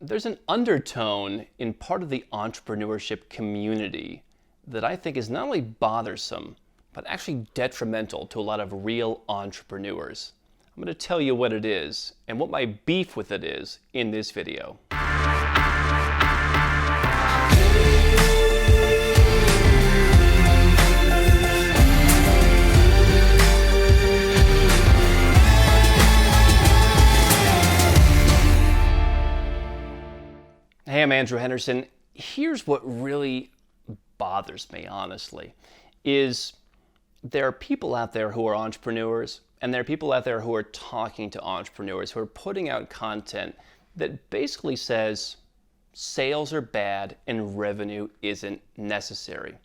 There's an undertone in part of the entrepreneurship community that I think is not only bothersome, but actually detrimental to a lot of real entrepreneurs. I'm going to tell you what it is and what my beef with it is in this video. Hey, I'm Andrew Henderson. Here's what really bothers me, honestly, is there are people out there who are entrepreneurs, and there are people out there who are talking to entrepreneurs, who are putting out content that basically says sales are bad and revenue isn't necessary.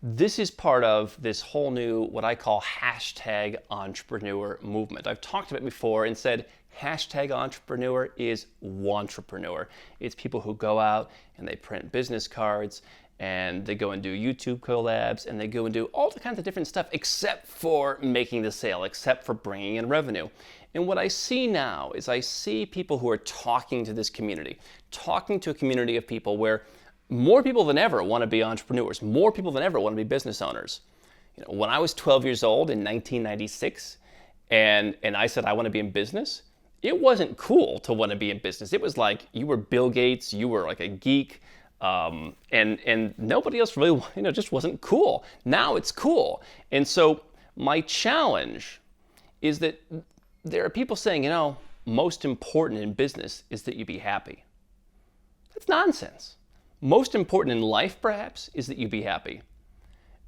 This is part of this whole new, what I call hashtag entrepreneur movement. I've talked about it before and said hashtag entrepreneur is wantrepreneur. It's people who go out and they print business cards and they go and do YouTube collabs and they go and do all the kinds of different stuff except for making the sale, except for bringing in revenue. And what I see now is I see people who are talking to this community, talking to a community of people where more people than ever want to be entrepreneurs. More people than ever want to be business owners. You know, when I was 12 years old in 1996 and I said I want to be in business, it wasn't cool to want to be in business. It was like you were Bill Gates, you were like a geek, and nobody else really, just wasn't cool. Now it's cool. And so my challenge is that there are people saying, most important in business is that you be happy. That's nonsense. Most important in life, perhaps, is that you be happy.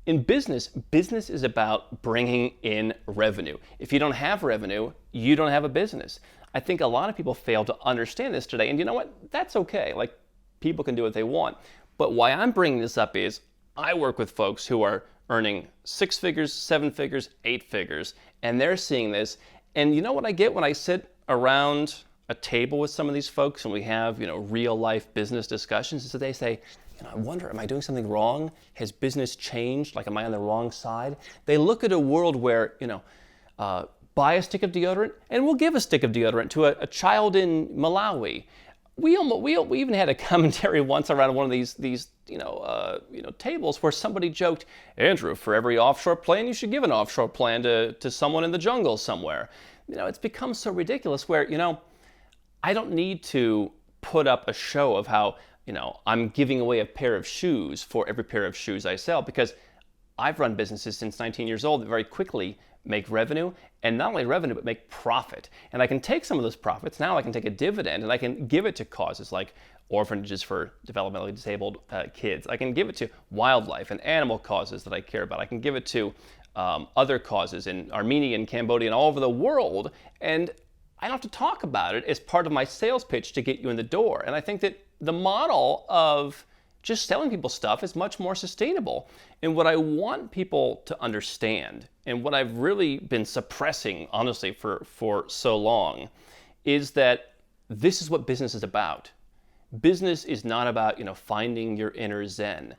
In business is about bringing in revenue. If you don't have revenue, you don't have a business. I think a lot of people fail to understand this today, and you know what? That's okay. Like, people can do what they want. But why I'm bringing this up is I work with folks who are earning 6 figures, 7 figures, 8 figures, and they're seeing this. And you know what I get when I sit around a table with some of these folks and we have, real life business discussions? So they say, I wonder, am I doing something wrong? Has business changed? Like, am I on the wrong side? They look at a world where, buy a stick of deodorant and we'll give a stick of deodorant to a child in Malawi. We even had a commentary once around one of these tables where somebody joked, Andrew, for every offshore plan, you should give an offshore plan to someone in the jungle somewhere. It's become so ridiculous where, I don't need to put up a show of how, I'm giving away a pair of shoes for every pair of shoes I sell, because I've run businesses since 19 years old that very quickly make revenue, and not only revenue, but make profit. And I can take some of those profits, now I can take a dividend, and I can give it to causes like orphanages for developmentally disabled kids. I can give it to wildlife and animal causes that I care about. I can give it to other causes in Armenia and Cambodia and all over the world, and I don't have to talk about it as part of my sales pitch to get you in the door. And I think that the model of just selling people stuff is much more sustainable. And what I want people to understand, and what I've really been suppressing, honestly, for so long, is that this is what business is about. Business is not about, finding your inner zen.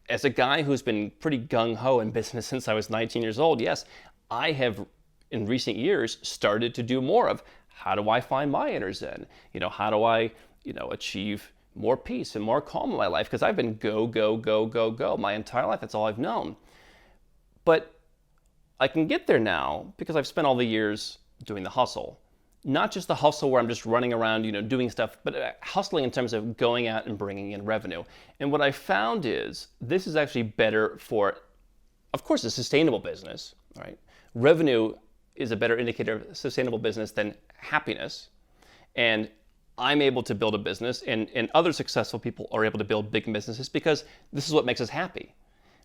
As a guy who's been pretty gung-ho in business since I was 19 years old, yes, I have, in recent years, started to do more of how do I find my inner zen? How do I, achieve more peace and more calm in my life? Because I've been go, go, go, go, go my entire life. That's all I've known. But I can get there now because I've spent all the years doing the hustle. Not just the hustle where I'm just running around, doing stuff, but hustling in terms of going out and bringing in revenue. And what I found is this is actually better for, of course, a sustainable business, right? Revenue is a better indicator of sustainable business than happiness. And I'm able to build a business, and other successful people are able to build big businesses because this is what makes us happy,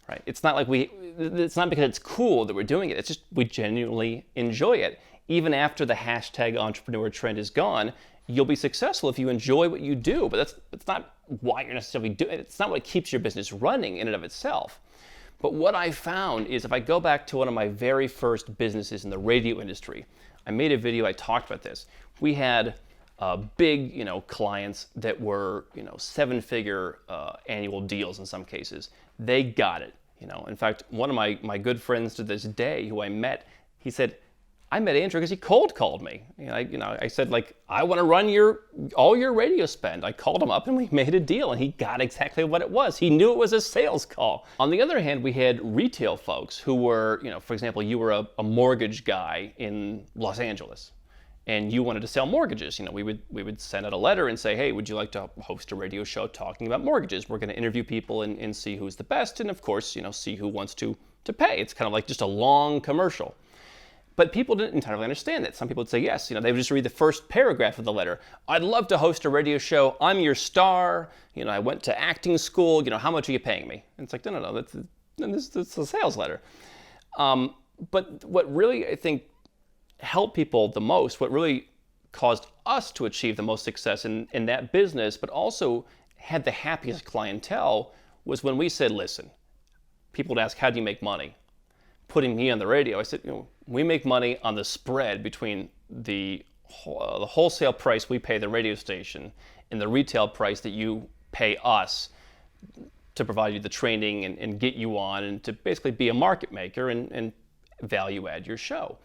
right? It's not like it's not because it's cool that we're doing it. It's just we genuinely enjoy it. Even after the hashtag entrepreneur trend is gone, you'll be successful if you enjoy what you do, but that's not why you're necessarily doing it. It's not what keeps your business running in and of itself. But what I found is if I go back to one of my very first businesses in the radio industry, I made a video, I talked about this. We had big, clients that were, 7-figure annual deals in some cases. They got it, In fact, one of my good friends to this day who I met, he said, I met Andrew because he cold called me. I said, like, I want to run all your radio spend. I called him up and we made a deal, and he got exactly what it was. He knew it was a sales call. On the other hand, we had retail folks who were, for example, you were a mortgage guy in Los Angeles, and you wanted to sell mortgages. We would send out a letter and say, hey, would you like to host a radio show talking about mortgages? We're going to interview people and see who's the best, and of course, see who wants to pay. It's kind of like just a long commercial. But people didn't entirely understand that. Some people would say yes. They would just read the first paragraph of the letter. I'd love to host a radio show. I'm your star. I went to acting school. How much are you paying me? And it's like, no. That's a sales letter. But what really, I think, helped people the most, what really caused us to achieve the most success in that business, but also had the happiest clientele, was when we said, listen, people would ask, how do you make money? Putting me on the radio, I said, we make money on the spread between the wholesale price we pay the radio station and the retail price that you pay us to provide you the training and get you on and to basically be a market maker and value add your show.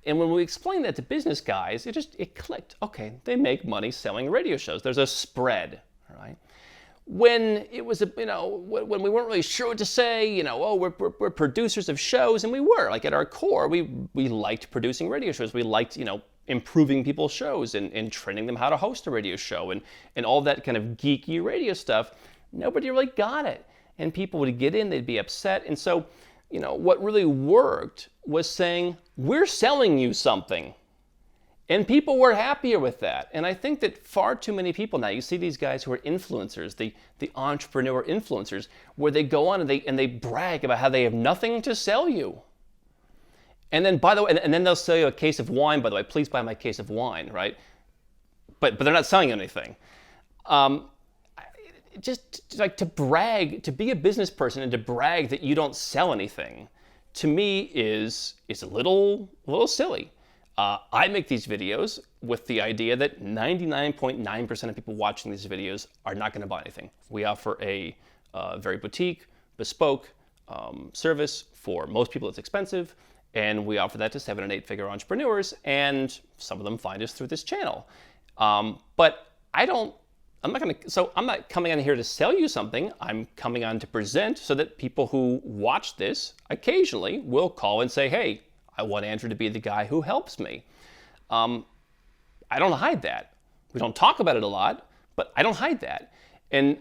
And when we explained that to business guys, it clicked. Okay, they make money selling radio shows. There's a spread, right? When it was, when we weren't really sure what to say, we're producers of shows, and we were, like, at our core, we liked producing radio shows. We liked, improving people's shows and training them how to host a radio show and all that kind of geeky radio stuff. Nobody really got it. And people would get in, they'd be upset. And so, what really worked was saying, we're selling you something. And people were happier with that. And I think that far too many people now, you see these guys who are influencers, the entrepreneur influencers, where they go on and they brag about how they have nothing to sell you. And then, by the way, and then they'll sell you a case of wine, by the way, please buy my case of wine, right? But they're not selling anything. Just like to brag, to be a business person and to brag that you don't sell anything, to me is a little silly. I make these videos with the idea that 99.9% of people watching these videos are not going to buy anything. We offer a very boutique, bespoke service. For most people, it's expensive, and we offer that to 7- and 8-figure entrepreneurs, and some of them find us through this channel. But I'm not coming on here to sell you something. I'm coming on to present so that people who watch this occasionally will call and say, hey, I want Andrew to be the guy who helps me. I don't hide that. We don't talk about it a lot, but I don't hide that. And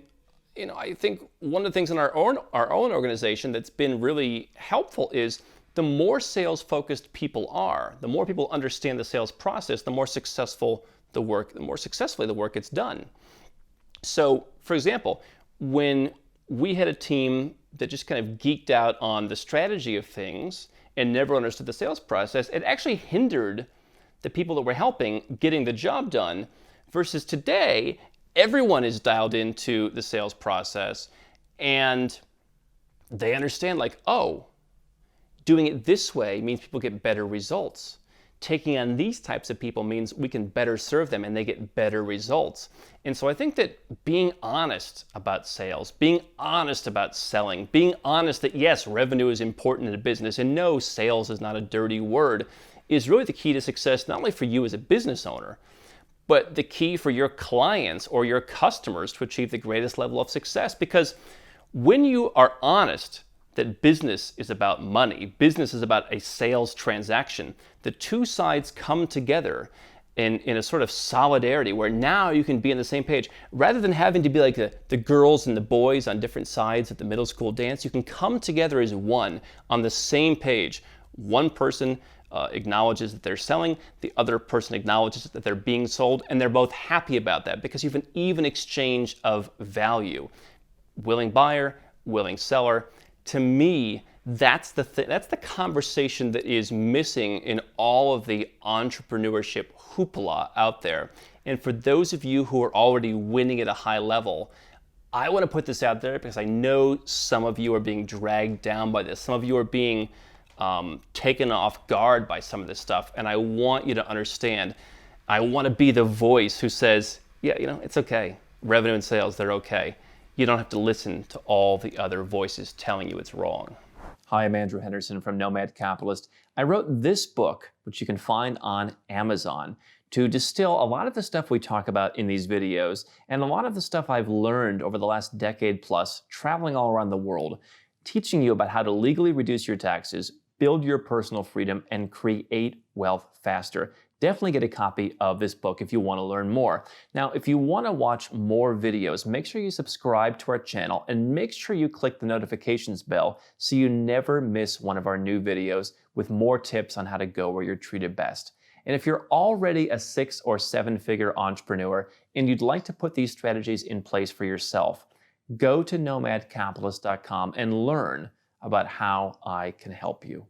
I think one of the things in our own organization that's been really helpful is the more sales-focused people are, the more people understand the sales process, the more successfully the work gets done. So, for example, when we had a team that just kind of geeked out on the strategy of things and never understood the sales process, it actually hindered the people that we're helping getting the job done, versus today, everyone is dialed into the sales process and they understand, like, oh, doing it this way means people get better results. Taking on these types of people means we can better serve them and they get better results. And so I think that being honest about sales, being honest about selling, being honest that yes, revenue is important in a business and no, sales is not a dirty word, is really the key to success, not only for you as a business owner, but the key for your clients or your customers to achieve the greatest level of success. Because when you are honest that business is about money, business is about a sales transaction, the two sides come together in a sort of solidarity where now you can be on the same page. Rather than having to be like the girls and the boys on different sides at the middle school dance, you can come together as one on the same page. One person acknowledges that they're selling, the other person acknowledges that they're being sold, and they're both happy about that because you have an even exchange of value. Willing buyer, willing seller. To me, that's the conversation that is missing in all of the entrepreneurship hoopla out there. And for those of you who are already winning at a high level, I want to put this out there because I know some of you are being dragged down by this. Some of you are being taken off guard by some of this stuff. And I want you to understand, I want to be the voice who says, yeah, it's okay. Revenue and sales, they're okay. You don't have to listen to all the other voices telling you it's wrong. Hi, I'm Andrew Henderson from Nomad Capitalist. I wrote this book, which you can find on Amazon, to distill a lot of the stuff we talk about in these videos and a lot of the stuff I've learned over the last decade plus traveling all around the world, teaching you about how to legally reduce your taxes, build your personal freedom, and create wealth faster. Definitely get a copy of this book if you want to learn more. Now, if you want to watch more videos, make sure you subscribe to our channel and make sure you click the notifications bell so you never miss one of our new videos with more tips on how to go where you're treated best. And if you're already a 6 or 7 figure entrepreneur and you'd like to put these strategies in place for yourself, go to nomadcapitalist.com and learn about how I can help you.